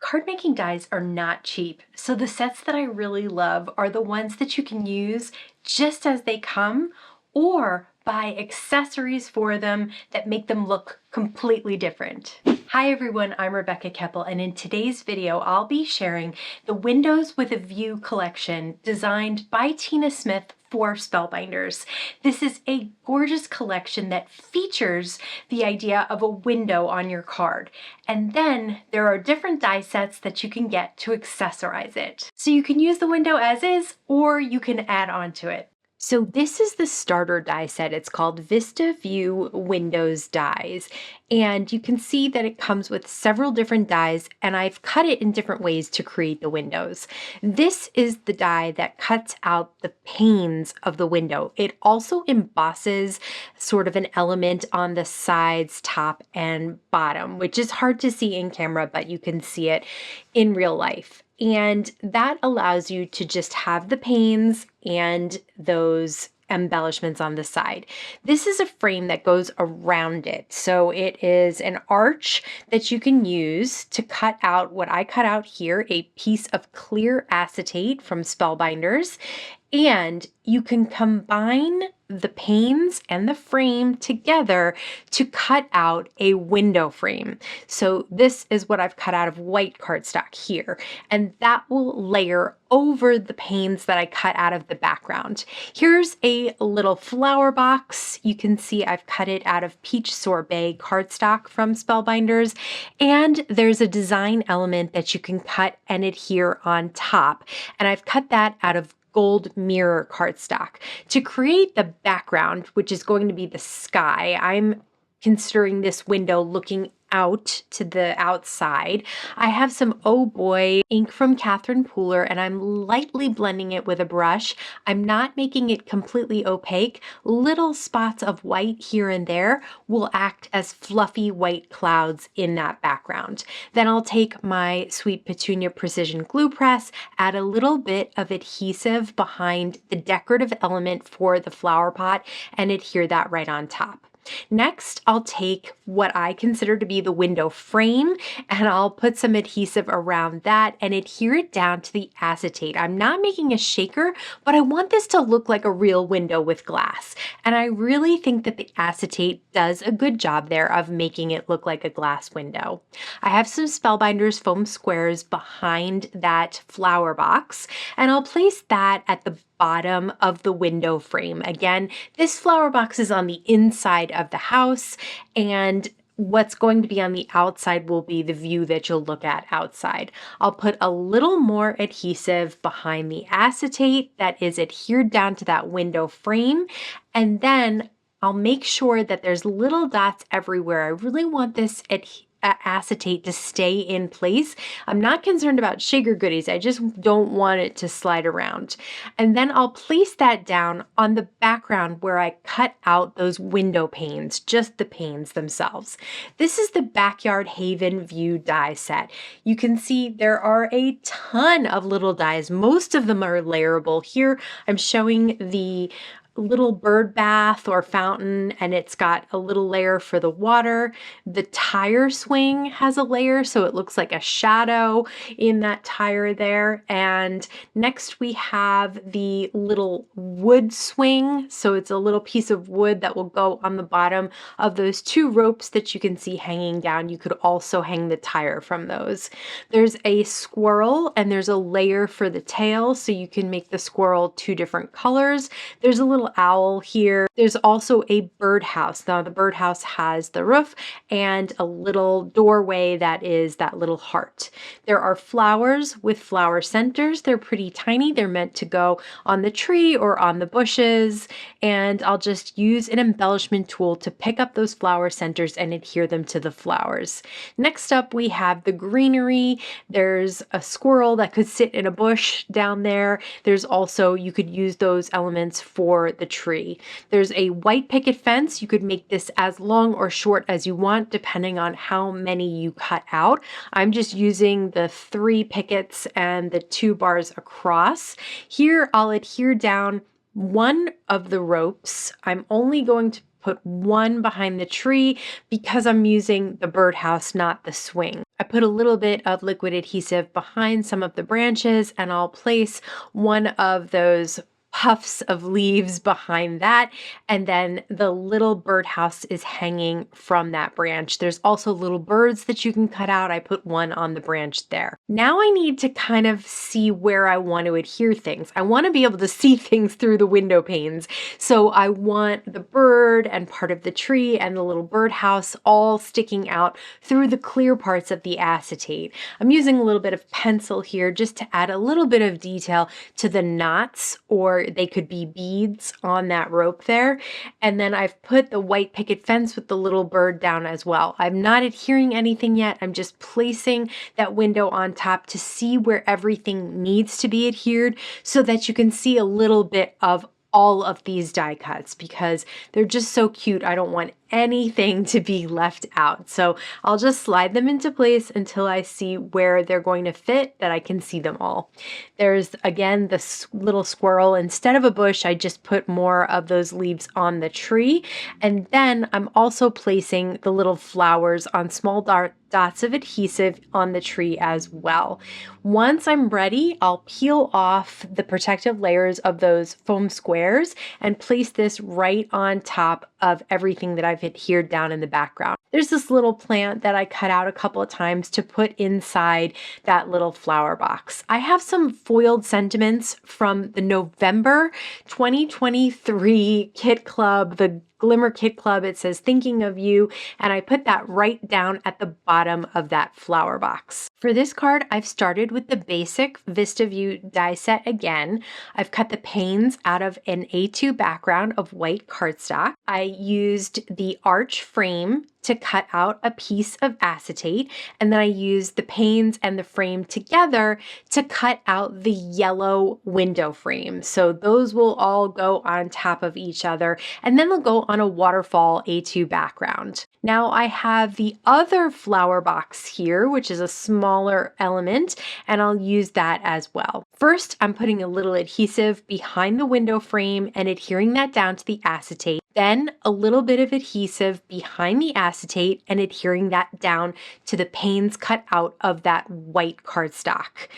Card making dies are not cheap, so the sets that I really love are the ones that you can use just as they come or buy accessories for them that make them look completely different. Hi everyone, I'm Rebecca Keppel, and in today's video I'll be sharing the Windows with a View collection designed by Tina Smith for Spellbinders. This is a gorgeous collection that features the idea of a window on your card. And then there are different die sets that you can get to accessorize it. So you can use the window as is, or you can add on to it. So this is the starter die set. It's called Vista View Windows dies. And you can see that it comes with several different dies, and I've cut it in different ways to create the windows. This is the die that cuts out the panes of the window. It also embosses sort of an element on the sides, top, and bottom, which is hard to see in camera, but you can see it in real life. And that allows you to just have the panes and those embellishments on the side. This is a frame that goes around it. So it is an arch that you can use to cut out what I cut out here, a piece of clear acetate from Spellbinders. And you can combine the panes and the frame together to cut out a window frame. So this is what I've cut out of white cardstock here, and that will layer over the panes that I cut out of the background. Here's a little flower box. You can see I've cut it out of peach sorbet cardstock from Spellbinders, and there's a design element that you can cut and adhere on top, and I've cut that out of gold mirror cardstock. To create the background, which is going to be the sky, I'm considering this window looking out to the outside. I have some Oh Boy ink from Catherine Pooler, and I'm lightly blending it with a brush. I'm not making it completely opaque. Little spots of white here and there will act as fluffy white clouds in that background. Then I'll take my Sweet Petunia Precision Glue Press, add a little bit of adhesive behind the decorative element for the flower pot, and adhere that right on top. Next, I'll take what I consider to be the window frame, and I'll put some adhesive around that and adhere it down to the acetate. I'm not making a shaker, but I want this to look like a real window with glass. And I really think that the acetate does a good job there of making it look like a glass window. I have some Spellbinders foam squares behind that flower box, and I'll place that at the bottom of the window frame. Again, this flower box is on the inside of the house, and what's going to be on the outside will be the view that you'll look at outside. I'll put a little more adhesive behind the acetate that is adhered down to that window frame, and then I'll make sure that there's little dots everywhere. I really want this acetate to stay in place. I'm not concerned about sugar goodies. I just don't want it to slide around. And then I'll place that down on the background where I cut out those window panes, just the panes themselves. This is the Backyard Haven View die set. You can see there are a ton of little dies. Most of them are layerable. Here I'm showing the little bird bath or fountain, and it's got a little layer for the water. The tire swing has a layer, so it looks like a shadow in that tire there. And next we have the little wood swing. So it's a little piece of wood that will go on the bottom of those two ropes that you can see hanging down. You could also hang the tire from those. There's a squirrel, and there's a layer for the tail, so you can make the squirrel two different colors. There's a little owl here. There's also a birdhouse. Now the birdhouse has the roof and a little doorway that is that little heart. There are flowers with flower centers. They're pretty tiny. They're meant to go on the tree or on the bushes, and I'll just use an embellishment tool to pick up those flower centers and adhere them to the flowers. Next up, we have the greenery. There's a squirrel that could sit in a bush down there. There's also, you could use those elements for the tree. There's a white picket fence. You could make this as long or short as you want, depending on how many you cut out. I'm just using the 3 pickets and the 2 bars across. Here, I'll adhere down one of the ropes. I'm only going to put one behind the tree because I'm using the birdhouse, not the swing. I put a little bit of liquid adhesive behind some of the branches, and I'll place one of those puffs of leaves behind that, and then the little birdhouse is hanging from that branch. There's also little birds that you can cut out. I put one on the branch there. Now I need to kind of see where I want to adhere things. I want to be able to see things through the window panes. So I want the bird and part of the tree and the little birdhouse all sticking out through the clear parts of the acetate. I'm using a little bit of pencil here just to add a little bit of detail to the knots, or they could be beads on that rope there. And then I've put the white picket fence with the little bird down as well. I'm not adhering anything yet. I'm just placing that window on top to see where everything needs to be adhered so that you can see a little bit of all of these die cuts because they're just so cute. I don't want anything to be left out. So I'll just slide them into place until I see where they're going to fit, that I can see them all. There's again this little squirrel. Instead of a bush, I just put more of those leaves on the tree. And then I'm also placing the little flowers on small dots of adhesive on the tree as well. Once I'm ready, I'll peel off the protective layers of those foam squares and place this right on top of everything that I've adhered down in the background. There's this little plant that I cut out a couple of times to put inside that little flower box. I have some foiled sentiments from the November 2023 Kit Club, the Glimmer Kit Club. It says thinking of you, and I put that right down at the bottom of that flower box. For this card, I've started with the basic Vista View die set again. I've cut the panes out of an A2 background of white cardstock. I used the arch frame to cut out a piece of acetate, and then I used the panes and the frame together to cut out the yellow window frame. So those will all go on top of each other, and then they'll go on a waterfall A2 background. Now I have the other flower box here, which is a smaller element, and I'll use that as well. First, I'm putting a little adhesive behind the window frame and adhering that down to the acetate. Then a little bit of adhesive behind the acetate and adhering that down to the panes cut out of that white cardstock.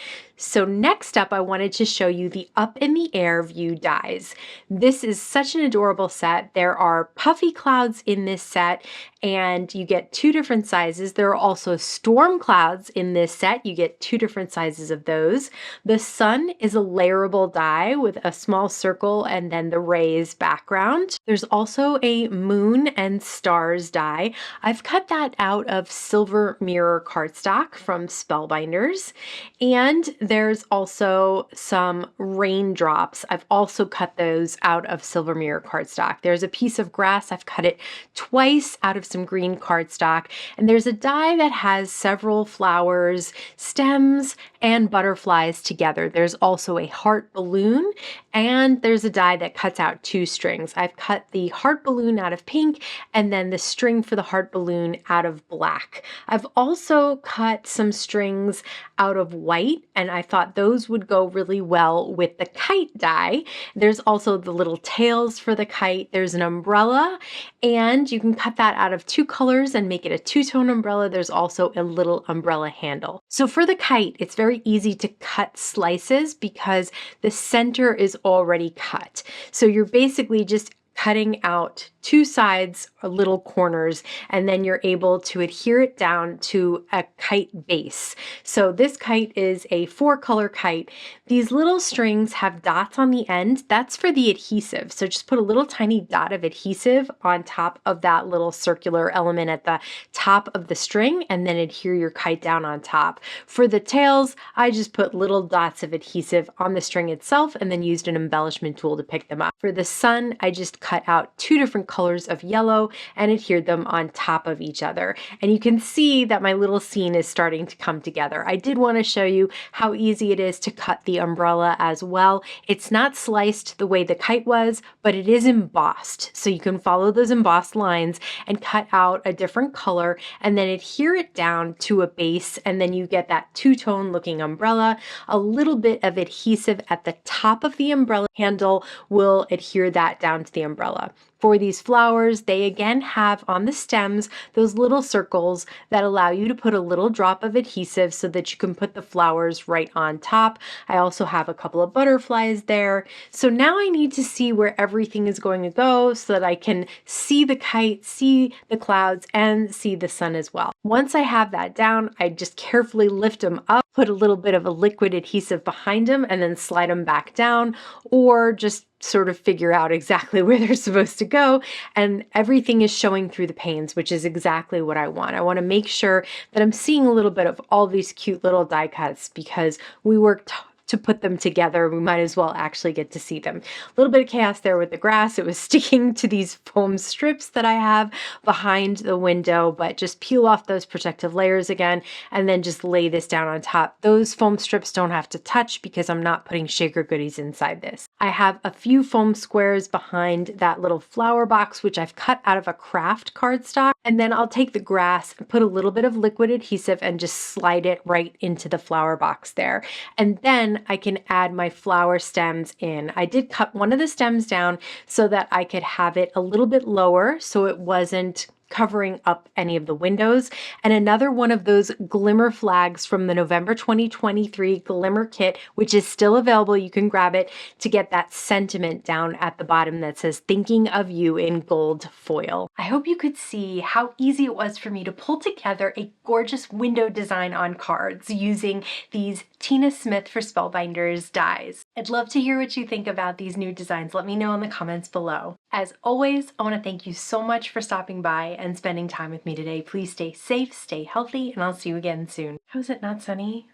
So next up, I wanted to show you the Up in the Air View dies. This is such an adorable set. There are puffy clouds in this set, and you get two different sizes. There are also storm clouds in this set. You get two different sizes of those. The sun is a layerable die with a small circle and then the rays background. There's also a moon and stars die. I've cut that out of silver mirror cardstock from Spellbinders, and there's also some raindrops. I've also cut those out of silver mirror cardstock. There's a piece of grass. I've cut it twice out of some green cardstock. And there's a die that has several flowers, stems, and butterflies together. There's also a heart balloon, and there's a die that cuts out two strings. I've cut the heart balloon out of pink and then the string for the heart balloon out of black. I've also cut some strings out of white, and I thought those would go really well with the kite die. There's also the little tails for the kite. There's an umbrella, and you can cut that out of two colors and make it a two-tone umbrella. There's also a little umbrella handle. So for the kite, it's very easy to cut slices because the center is already cut. So you're basically just cutting out two sides or little corners, and then you're able to adhere it down to a kite base. So this kite is a 4-color kite. These little strings have dots on the end. That's for the adhesive. So just put a little tiny dot of adhesive on top of that little circular element at the top of the string, and then adhere your kite down on top. For the tails, I just put little dots of adhesive on the string itself and then used an embellishment tool to pick them up. For the sun, I just cut out two different colors of yellow and adhered them on top of each other. And you can see that my little scene is starting to come together. I did want to show you how easy it is to cut the umbrella as well. It's not sliced the way the kite was, but it is embossed. So you can follow those embossed lines and cut out a different color and then adhere it down to a base, and then you get that two-tone looking umbrella. A little bit of adhesive at the top of the umbrella handle will adhere that down to the umbrella. For these flowers, they again have on the stems those little circles that allow you to put a little drop of adhesive so that you can put the flowers right on top. I also have a couple of butterflies there. So now I need to see where everything is going to go so that I can see the kite, see the clouds, and see the sun as well. Once I have that down, I just carefully lift them up, put a little bit of a liquid adhesive behind them, and then slide them back down, or just sort of figure out exactly where they're supposed to go, and everything is showing through the panes, which is exactly what I want. I want to make sure that I'm seeing a little bit of all these cute little die cuts because we worked to put them together. We might as well actually get to see them. A little bit of chaos there with the grass. It was sticking to these foam strips that I have behind the window, but just peel off those protective layers again and then just lay this down on top. Those foam strips don't have to touch because I'm not putting shaker goodies inside this. I have a few foam squares behind that little flower box, which I've cut out of a craft cardstock, and then I'll take the grass and put a little bit of liquid adhesive and just slide it right into the flower box there. And then I can add my flower stems in. I did cut one of the stems down so that I could have it a little bit lower so it wasn't covering up any of the windows, and another one of those glimmer flags from the November 2023 Glimmer Kit, which is still available. You can grab it to get that sentiment down at the bottom that says "Thinking of You" in gold foil. I hope you could see how easy it was for me to pull together a gorgeous window design on cards using these Tina Smith for Spellbinders dies. I'd love to hear what you think about these new designs. Let me know in the comments below. As always, I want to thank you so much for stopping by and spending time with me today. Please stay safe, stay healthy, and I'll see you again soon. How is it not sunny?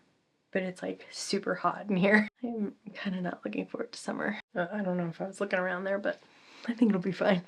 But it's like super hot in here. I'm kind of not looking forward to summer. I don't know if I was looking around there, but I think it'll be fine.